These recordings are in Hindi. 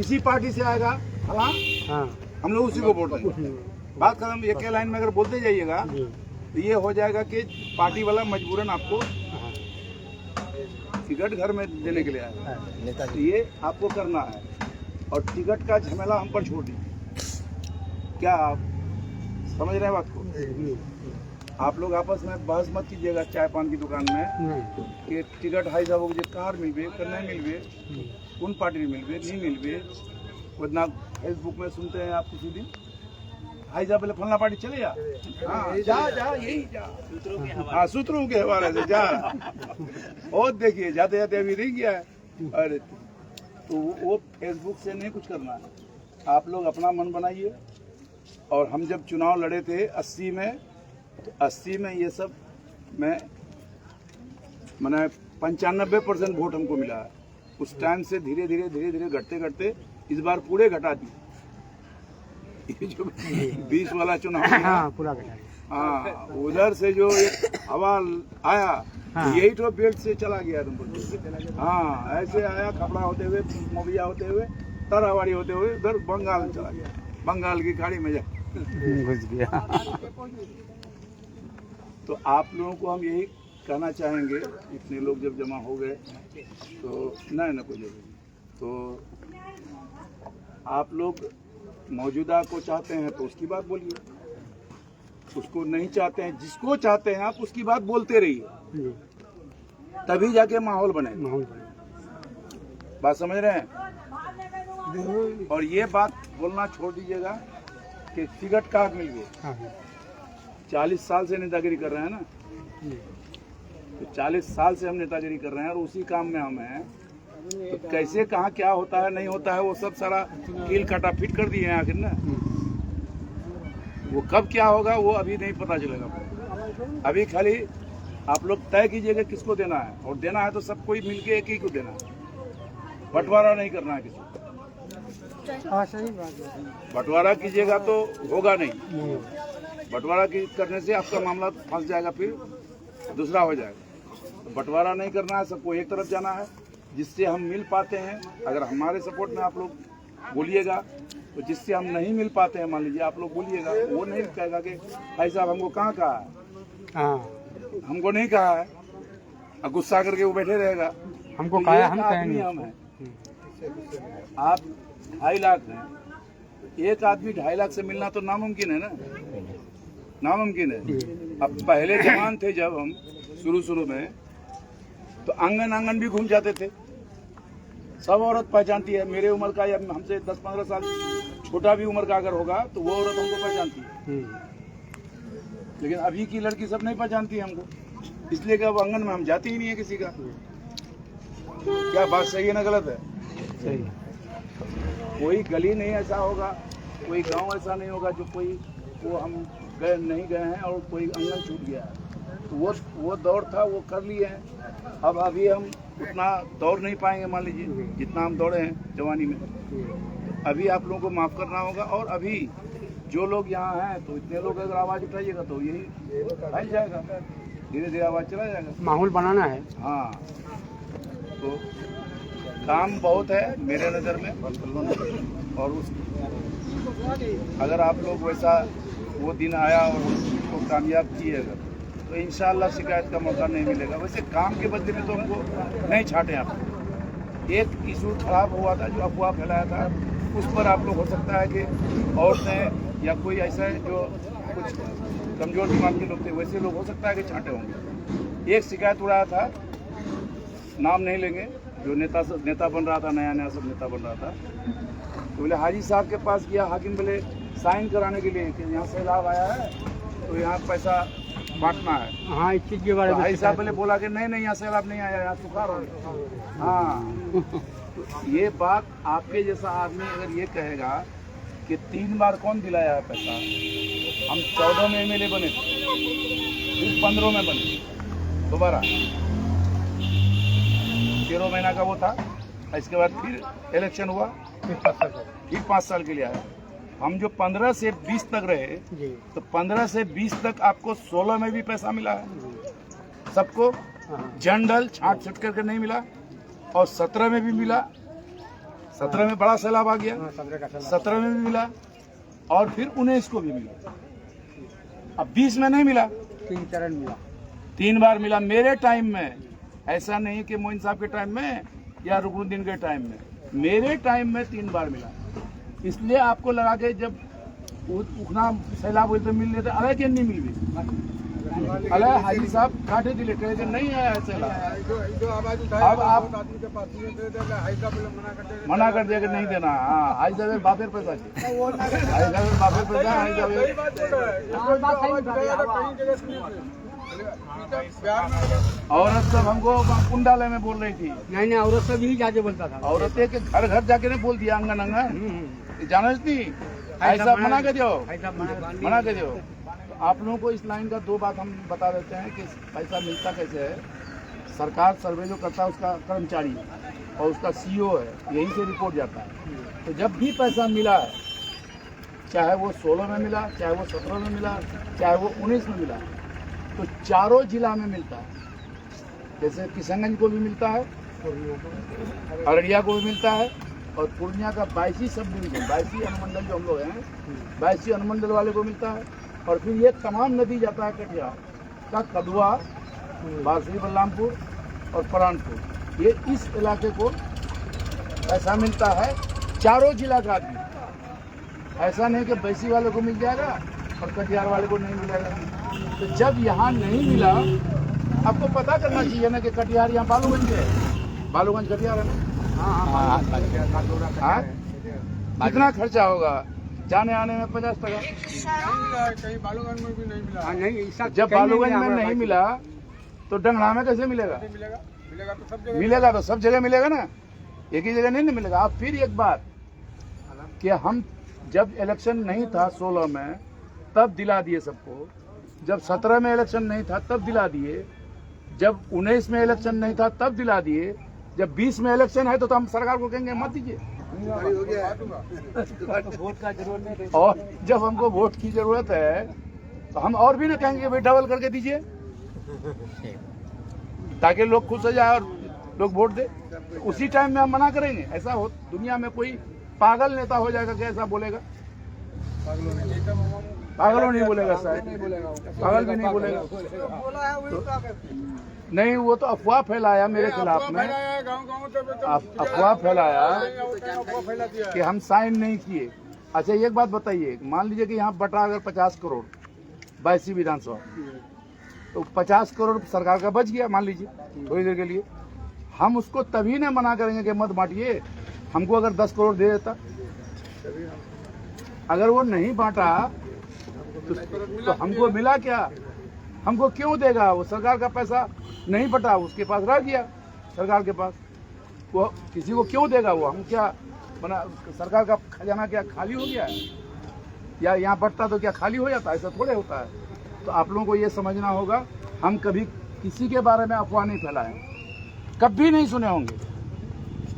किसी पार्टी से आएगा फला, हम लोग उसी को वोट देंगे। बात खत्म। एक लाइन में अगर बोलते जाइएगा तो ये हो जाएगा कि पार्टी वाला मजबूरन आपको टिकट घर में देने के लिए आएगा। तो ये आपको करना है और टिकट का झमेला हम पर छोड़ दीजिए। क्या आप समझ रहे हैं बात को? आप लोग आपस में बहस मत कीजिएगा चाय पान की दुकान में कि टिकट हाई साहब मुझे कार मिलबे नहीं मिलबे, कौन पार्टी मिलबे नहीं मिलबे। उतना फेसबुक में सुनते हैं आप किसी दिन हाई साहब पहले फलना पार्टी चले जा, हाँ जा यही जा, हाँ सूत्रों के हवाले से जा। और देखिए जाते जाते अभी नहीं गया है। अरे तो वो फेसबुक से नहीं कुछ करना है। आप लोग अपना मन बनाइए। और हम जब चुनाव लड़े थे 80 में, तो 80 में ये सब में मैंने 95% वोट हमको मिला है। उस टाइम से धीरे धीरे घटते घटते इस बार पूरे घटा दिए। जो 20 वाला चुनाव पूरा घटा, हाँ उधर से जो एक हवा आया यही तो बेल्ट से चला गया तुमको। हाँ ऐसे आया खपड़ा होते हुए, मोबिया होते हुए, तरावाड़ी होते हुए उधर बंगाल चला गया। बंगाल की खाड़ी में जा घुस गया। तो आप लोगों को हम यही कहना चाहेंगे, इतने लोग जब जमा हो गए तो ना कोई जरूरी, तो आप लोग मौजूदा को चाहते हैं तो उसकी बात बोलिए, उसको नहीं चाहते हैं, जिसको चाहते हैं आप उसकी बात बोलते रहिए, तभी जाके माहौल बनेगा। बात समझ रहे हैं? और ये बात बोलना छोड़ दीजिएगा कि टिकट कार्ड मिल गए। 40 साल से नेतागिरी कर रहे हैं ना, तो 40 साल से हम नेतागिरी कर रहे हैं और उसी काम में हम हैं। तो कैसे कहाँ क्या होता है नहीं होता है वो सब सारा कील काटा फिट कर दिए हैं आखिर ना। वो कब क्या होगा वो अभी नहीं पता चलेगा। अभी खाली आप लोग तय कीजिएगा किसको देना है, और देना है तो सब कोई मिलके एक ही को देना है, बंटवारा नहीं करना है किसी को। बंटवारा कीजिएगा तो होगा नहीं। बंटवारा करने से आपका मामला फंस जाएगा, फिर दूसरा हो जाएगा। तो बंटवारा नहीं करना है, सबको एक तरफ जाना है जिससे हम मिल पाते हैं। अगर हमारे सपोर्ट में आप लोग बोलिएगा तो जिससे हम नहीं मिल पाते हैं, मान लीजिए आप लोग बोलिएगा, वो नहीं कहेगा कि भाई साहब हमको कहाँ कहा है, हमको नहीं कहा है, और गुस्सा करके वो बैठे रहेगा। हमको तो कहा हम हैं। आप 2.5 लाख हैं, एक आदमी 2.5 लाख से मिलना तो नामुमकिन है ना, नामुमकिन है। अब पहले जवान थे जब हम शुरू में, तो आंगन भी घूम जाते थे, सब औरत पहचानती है। मेरे उम्र का या हमसे 10-15 साल छोटा भी उम्र का अगर होगा तो वो औरत हमको पहचानती है। लेकिन अभी की लड़की सब नहीं पहचानती है हमको, इसलिए कि अब आंगन में हम जाते ही नहीं है किसी का। क्या बात सही है ना गलत है? सही। कोई गली नहीं ऐसा होगा, कोई गांव ऐसा नहीं होगा जो कोई वो हम नहीं गए हैं और कोई आंगन छूट गया है। तो वो दौर था, वो कर लिए हैं। अब अभी हम उतना दौड़ नहीं पाएंगे, मान लीजिए जितना हम दौड़े हैं जवानी में। तो अभी आप लोगों को माफ़ करना होगा। और अभी जो लोग यहाँ हैं, तो इतने लोग अगर आवाज़ उठाइएगा तो यही फैल जाएगा, धीरे धीरे आवाज़ चला जाएगा। माहौल बनाना है। हाँ, तो काम बहुत है मेरे नज़र में। और उस अगर आप लोग वैसा वो दिन आया और उसको कामयाब किए अगर, तो इंशाअल्लाह शिकायत का मौका नहीं मिलेगा। वैसे काम के बदले में तो हमको नहीं छाटे। आप एक इशू खराब हुआ था जो अफवाह फैलाया था, उस पर आप लोग हो सकता है कि औरतें या कोई ऐसा है जो कुछ कमज़ोर दिमाग के लोग थे, वैसे लोग हो सकता है कि छांटे होंगे। एक शिकायत उड़ाया था, नाम नहीं लेंगे, जो नेता बन रहा था, नया सब नेता बन रहा था, तो बोले हाजी साहब के पास गया, हाकिम बोले साइन कराने के लिए कि यहाँ सैलाब आया है तो यहाँ पैसा बांटना है। हाँ, इस चीज़ के बारे में हाजी साहब बोले बोला कि नहीं यहाँ सैलाब नहीं आया, यहाँ सुखाड़ हो गया। हाँ, तो ये बात आपके जैसा आदमी अगर ये कहेगा कि 3 बार कौन दिलाया है पैसा, हम 14 में MLA बने, फिर 15 में बने, दोबारा 13 महीना का वो था, इसके बाद फिर इलेक्शन हुआ, फिर 5 साल के लिए आया। हम जो 15 से 20 तक रहे, तो 15 से 20 तक आपको 16 में भी पैसा मिला है सबको, जनरल छांट छुट करके नहीं मिला, और 17 में भी मिला, 17 में बड़ा सैलाब आ गया, 17 का साल 17 में भी मिला और फिर 19 को भी मिला। अब 20 में नहीं मिला, 3 चरण मिला। 3 बार मिला मेरे टाइम में। ऐसा नहीं कि मोइन साहब के टाइम में या रुकनुद्दीन के टाइम में, मेरे टाइम में 3 बार मिला। इसलिए आपको लगा के जब उतना सैलाब हुई तो मिल रहे थे, अलग के नहीं मिल गई, अलग हाजी साहब काटे दिले थे, नहीं है सैलाब। अब आप मना कर दिया कि नहीं देना। हाँ, हाजी साहब बापेर पैसा, हाजी साहब बापेर पैसा, हाजी साहब। औरत सब हमको कुंडाले में बोल रही थी। नहीं औरत से भी जाके बोलता था। औरतें के घर घर जाके नहीं बोल दिया, आंगन आंगन जानस नहीं, ऐसा मना कर दो, मना कर दो। आप लोगों को इस लाइन का 2 बात हम बता देते हैं कि पैसा मिलता कैसे है। सरकार सर्वे जो करता है उसका कर्मचारी और उसका सीईओ है, यहीं से रिपोर्ट जाता है। तो जब भी पैसा मिला है, चाहे वो 16 में मिला, चाहे वो 17 में मिला, चाहे वो 19 में मिला, तो चारों जिला में मिलता है। जैसे किशनगंज को भी मिलता है, अररिया को भी मिलता है और पूर्णिया का 22 सब डिवीजन, 22 अनुमंडल जो हम लोग हैं, 22 अनुमंडल वाले को मिलता है। और फिर ये तमाम नदी जाता है कटिहार का, कदवा, बारसरी बलरामपुर और परानपुर, ये इस इलाके को ऐसा मिलता है, चारों जिला का आदमी। ऐसा नहीं कि बैसी वाले को मिल जाएगा और कटिहार वाले को नहीं मिलेगा। तो जब यहाँ नहीं मिला, आपको पता करना चाहिए ना कि कटिहार यहाँ बालूगंज है, बालूगंज कटिहार है ना। हाँ, कितना खर्चा होगा जाने आने में? 50 टका। कहीं बालूगंज में भी नहीं मिला। नहीं, जब बालूगंज में नहीं मिला तो डंगड़ा में कैसे मिलेगा? मिलेगा तो सब जगह मिलेगा ना, एक ही जगह नहीं ना मिलेगा। अब फिर एक बात कि हम जब इलेक्शन नहीं था 16 में तब दिला दिए सबको, जब 17 में इलेक्शन नहीं था तब दिला दिए, जब 19 में इलेक्शन नहीं था तब दिला दिए, जब 20 में इलेक्शन है तो हम सरकार को कहेंगे मत दीजिए। वोट का जरूरत नहीं, और जब हमको वोट की जरूरत है तो हम और भी ना कहेंगे भाई डबल करके दीजिए, ताकि लोग खुश हो जाए और लोग वोट दे। उसी टाइम में हम मना करेंगे? ऐसा हो दुनिया में कोई पागल नेता हो जाएगा कि ऐसा बोलेगा? पागलों नहीं बोलेगा शायद, पागल भी नहीं बोलेगा। नहीं, वो तो अफवाह फैलाया मेरे खिलाफ में, अफवाह फैलाया कि हम साइन नहीं किए। अच्छा एक बात बताइए, मान लीजिए कि यहाँ बटा अगर 50 करोड़ 22 विधानसभा, तो 50 करोड़ सरकार का बच गया मान लीजिए थोड़ी देर के लिए, हम उसको तभी ना मना करेंगे कि मत बांटिए। हमको अगर 10 करोड़ दे देता, अगर वो नहीं बांटा तो हमको मिला क्या? हमको क्यों देगा? वो सरकार का पैसा नहीं बटा, उसके पास रह गया सरकार के पास, वो किसी को क्यों देगा? वो हम क्या बना, सरकार का खजाना क्या खाली हो गया है? या यहाँ बटता तो क्या खाली हो जाता है? ऐसा थोड़े होता है। तो आप लोगों को ये समझना होगा, हम कभी किसी के बारे में अफवाह नहीं फैलाएं, कभी नहीं सुने होंगे।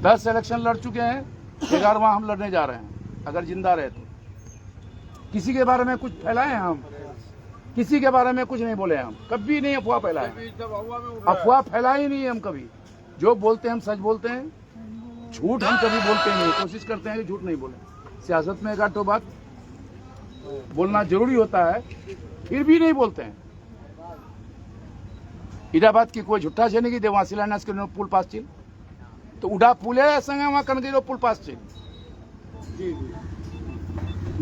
10 इलेक्शन लड़ चुके हैं, 11वां हम लड़ने जा रहे हैं अगर जिंदा रहे तो। किसी के बारे में कुछ फैलाएं हम? किसी के बारे में कुछ नहीं बोले हम, कभी नहीं अफवाह फैलाए, अफवाह फैला ही नहीं है हम कभी। जो बोलते हैं हम सच बोलते हैं, झूठ हम कभी बोलते नहीं, कोशिश करते हैं कि झूठ नहीं बोले। सियासत में एक आधो बात बोलना जरूरी होता है, फिर भी नहीं बोलते हैं। इधर बात की कोई झूठा छे नहीं कि देवा शिलान्यास करने पुल पास चील, तो उड़ा पुले संगे वहाँ कनगिरो पुल पास चील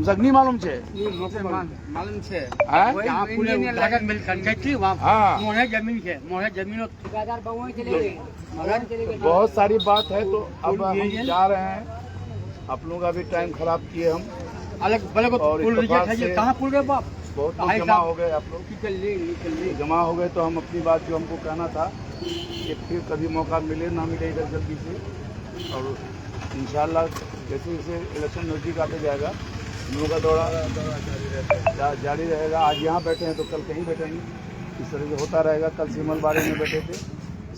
नहीं मालूम छे? मालूम छे। हाँ? लागत मिल थी वहाँ। हाँ, मोहे जमीन छे, मोहे जमीन ठेकेदार बहु चले गए। बहुत सारी बात है। तो अब हम जा रहे हैं, आप लोगों का भी टाइम खराब किए हम, अलग बल्कि पुल कहाँ पुल गए बाप, बहुत लोग जमा हो गए, आप लोग जमा हो गए। तो हम अपनी बात जो हमको कहना था कि फिर कभी मौका मिले ना मिले इधर जल्दी से, और इंशाल्लाह जैसे जैसे इलेक्शन नज़दीक आते जाएगा हम लोगों का दौरा जारी रहेगा। आज यहाँ बैठे हैं तो कल कहीं बैठेंगे, इस तरह से होता रहेगा। कल सिमलबाड़ी में बैठे थे,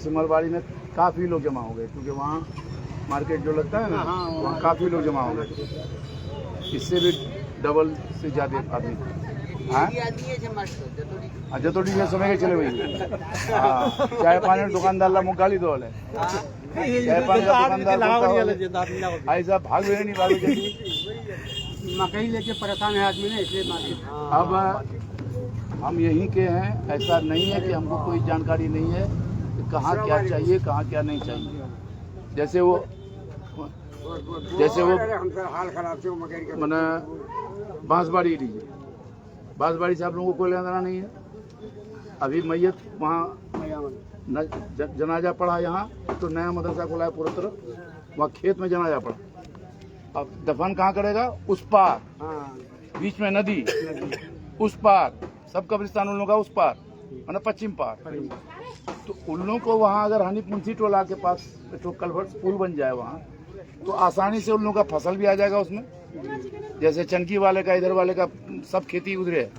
सिमलबाड़ी में काफ़ी लोग जमा हो गए, क्योंकि वहाँ मार्केट जो लगता है ना, वहाँ काफ़ी लोग जमा हो गए, इससे भी डबल से ज़्यादा आदमी। हाँ, जतोटी में समय के चले भाई। हाँ, चाय पानी दुकानदार ला मुख गाली दो ऐसा भाग रहे नहीं भाग जल्दी। मकई लेके परेशान है आदमी ने, इसलिए मार्केट। अब हम यहीं के हैं, ऐसा नहीं है कि हमको कोई जानकारी नहीं है कि कहाँ क्या चाहिए कहाँ क्या नहीं चाहिए। जैसे वो हाल खराब से मैंने बांसबाड़ी लीजिए, बांसबाड़ी से आप लोगों को कोई लेना देना नहीं है। अभी मैयत वहाँ जनाजा पड़ा यहाँ, तो नया मदरसा खोला है पूरी तरफ, वहाँ खेत में जनाजा पड़ा। अब दफन कहाँ करेगा? उस पार, बीच में नदी, उस पार सब कब्रिस्तान उन लोगों का, उस पार मतलब पश्चिम पार। तो उन लोगों को वहाँ अगर हनीफ मुंशी टोला के पास तो कलवर्ट पुल बन जाए वहाँ, तो आसानी से उन लोगों का फसल भी आ जाएगा उसमें। जैसे चनकी वाले का, इधर वाले का सब खेती उधरे है,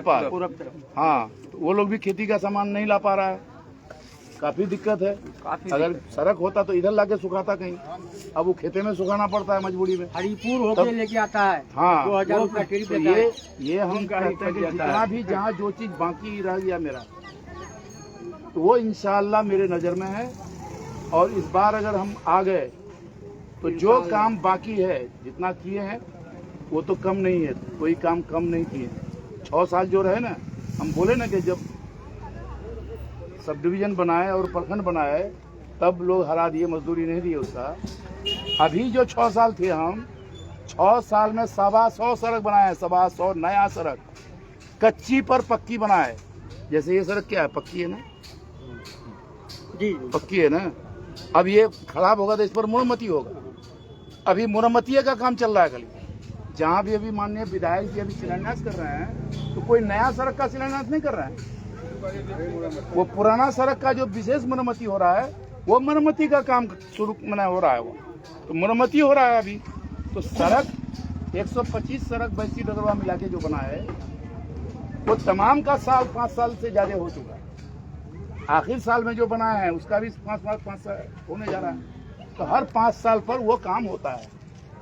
पूरब। हाँ, तो वो लोग भी खेती का सामान नहीं ला पा रहा है, काफी दिक्कत है। अगर सड़क होता तो इधर लाके सुखाता कहीं, अब वो खेते में सुखाना पड़ता है मजबूरी में। हरिपुर होके लेके आता है। हाँ, 2000 रुपया ट्रिप तो देता है। ये हम कहते हैं कि जितना भी जहाँ जो चीज बाकी रह गया मेरा, तो वो इंशाअल्लाह मेरे नजर में है। और इस बार अगर हम आ गए तो जो काम बाकी है, जितना किए हैं वो तो कम नहीं है, कोई काम कम नहीं किए। 6 साल जो रहे ना, हम बोले ना कि जब सब डिवीजन बनाए और प्रखंड बनाए तब लोग हरा दिए, मजदूरी नहीं दी उसका। अभी जो 6 साल थे हम, 6 साल में 125 सड़क बनाए, 125 नया सड़क, कच्ची पर पक्की बनाए। जैसे ये सड़क क्या है, पक्की है ना जी, पक्की है ना। अब ये खराब होगा तो इस पर मुरम्मती होगा। अभी मुरम्मती का काम चल रहा है खाली। जहाँ भी अभी माननीय विधायक जी अभी शिलान्यास कर रहे हैं, तो कोई नया सड़क का शिलान्यास नहीं कर रहे हैं, वो पुराना सड़क का जो विशेष मरम्मती हो रहा है, वो मरम्मती का काम शुरू हो रहा है। वो तो मरम्मती हो रहा है अभी। तो सड़क 125 सड़क बैसी डगरवा मिला के जो बना है, वो तमाम का साल 5 साल से ज्यादा हो चुका है। आखिर साल में जो बना है उसका भी 5 साल होने जा रहा है। तो हर 5 साल पर वो काम होता है।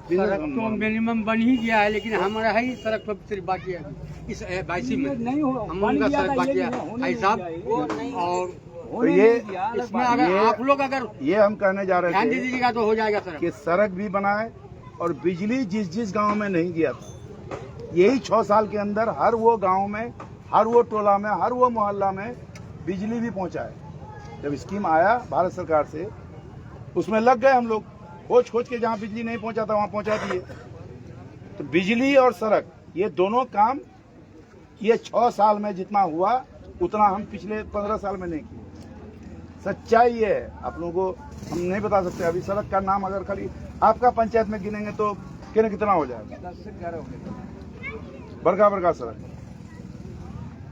सड़क तो मिनिमम बन ही गया है, लेकिन हमारा है ही सड़क पर सिर्फ बाकी है इस 22 में नहीं हो, हम उनका सड़क बाकी है भाई साहब। और तो ये इसमें अगर आप लोग अगर ये हम कहने जा रहे ध्यान थे दीजिएगा तो हो जाएगा सड़क। कि सड़क भी बनाए और बिजली जिस गांव में नहीं गया था, यही 6 साल के अंदर हर वो गांव में, हर वो टोला में, हर वो मोहल्ला में बिजली भी पहुंचाए। जब स्कीम आया भारत सरकार से, उसमें लग गए हम लोग, खोज के जहाँ बिजली नहीं पहुंचा था वहाँ पहुंचा दिए। तो बिजली और सड़क, ये दोनों काम ये 6 साल में जितना हुआ उतना हम पिछले 15 साल में नहीं किए। सच्चाई ये है, आप लोगों को हम नहीं बता सकते। अभी सड़क का नाम अगर खाली आपका पंचायत में गिनेंगे तो कितना हो जाएगा, 10 से 11 हो गया, बड़का सड़क।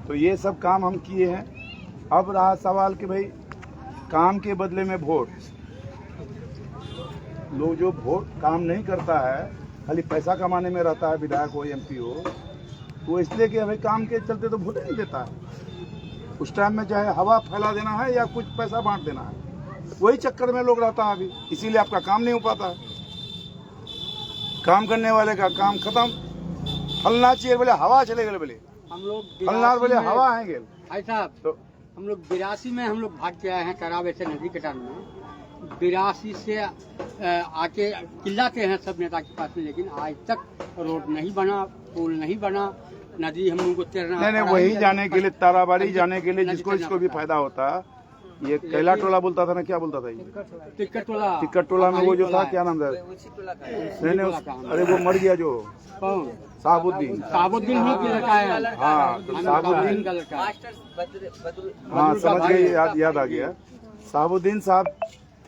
तो ये सब काम हम किए हैं। अब रहा सवाल कि भाई काम के बदले में वोट। लोग जो वोट काम नहीं करता है, खाली पैसा कमाने में रहता है, विधायक हो एमपी हो, तो इसलिए कि भाई काम के चलते तो वोट नहीं देता है। उस टाइम में चाहे हवा फैला देना है या कुछ पैसा बांट देना है, वही चक्कर में लोग रहता है अभी। इसीलिए आपका काम नहीं हो पाता है। काम करने वाले का काम खत्म। फलना चाहिए बोले हवा चले गए, बोले हम लोग फलना बोले हवा है गेल। भाई साहब, तो हम लोग 82 में हम लोग भाग के आए हैं तरावे से नदी कटान में। 82 से आके चिल्लाते हैं सब नेता के पास में, लेकिन आज तक रोड नहीं बना, पुल नहीं बना, नदी हम लोगों को तैरना नहीं वही जाने के लिए, ताराबाड़ी जाने के लिए जिसको भी फायदा होता। ये कैला टोला बोलता था ना, क्या बोलता था ये टिक्कर टोला में वो जो था, क्या नाम था, नहीं अरे वो मर गया जो साहबुद्दीन ही की लड़का है। हाँ, तो साहबुद्दीन का लड़का है। हाँ समझ गए, याद आ गया। साहबुद्दीन साहब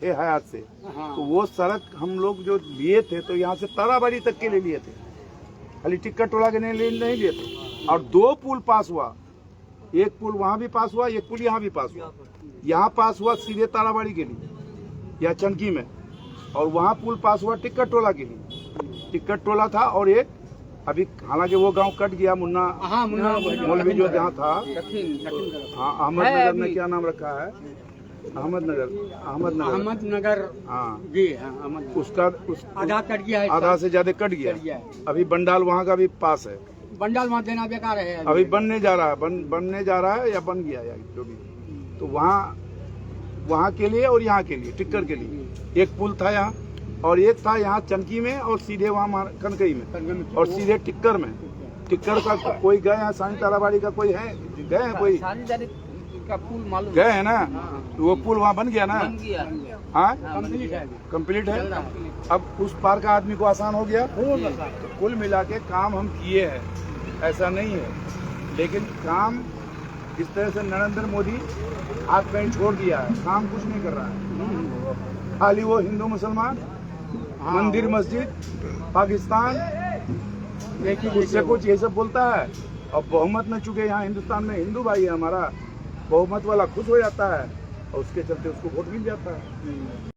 थे हयात से। तो वो सड़क हम लोग जो लिए थे, तो यहाँ से ताराबाड़ी तक के ले लिए थे, खाली टिक्कर टोला के नहीं लिए थे। और 2 पुल पास हुआ, एक पुल वहाँ भी पास हुआ, एक पुल यहाँ भी पास हुआ। यहाँ पास हुआ सीधे ताराबाड़ी के लिए या चनकी में, और वहाँ पुल पास हुआ टिक्कर टोला के लिए। टिक्कर टोला था और एक अभी, हालांकि वो गांव कट गया, मुन्ना मौलवी जो जहाँ था, हाँ अहमदनगर में क्या नाम रखा है, अहमदनगर हाँ जी, उसका आधा कट गया है, आधा से ज्यादा कट गया। अभी बंडाल वहाँ का भी पास है। बंडाल वहाँ देना बेकार है, अभी बनने जा रहा है, बनने जा रहा है या बन गया या जो भी। तो वहाँ वहाँ के लिए और यहाँ के लिए, टिक्कर के लिए। एक पुल था यहाँ और एक था यहाँ चनकी में और सीधे वहाँ कनकई में और सीधे टिक्कर में। टिक्कर का कोई गए हैं, सानी ताराबाड़ी का कोई है, गए हैं कोई का पुल मालूम गए हैं ना? वो पुल वहाँ बन गया ना? हाँ कंप्लीट है, कंप्लीट है। चल रहा है। अब उस पार का आदमी को आसान हो गया। तो कुल मिला के काम हम किए हैं, ऐसा नहीं है, लेकिन काम इस तरह से नरेंद्र मोदी हाथ पैंट छोड़ दिया है, काम कुछ नहीं कर रहा है। खाली वो हिंदू मुसलमान, मंदिर मस्जिद, पाकिस्तान, कुछ से कुछ ये सब बोलता है। और बहुमत में चुके यहाँ हिंदुस्तान में हिंदू भाई है हमारा, बहुमत वाला खुश हो जाता है और उसके चलते उसको वोट मिल जाता है।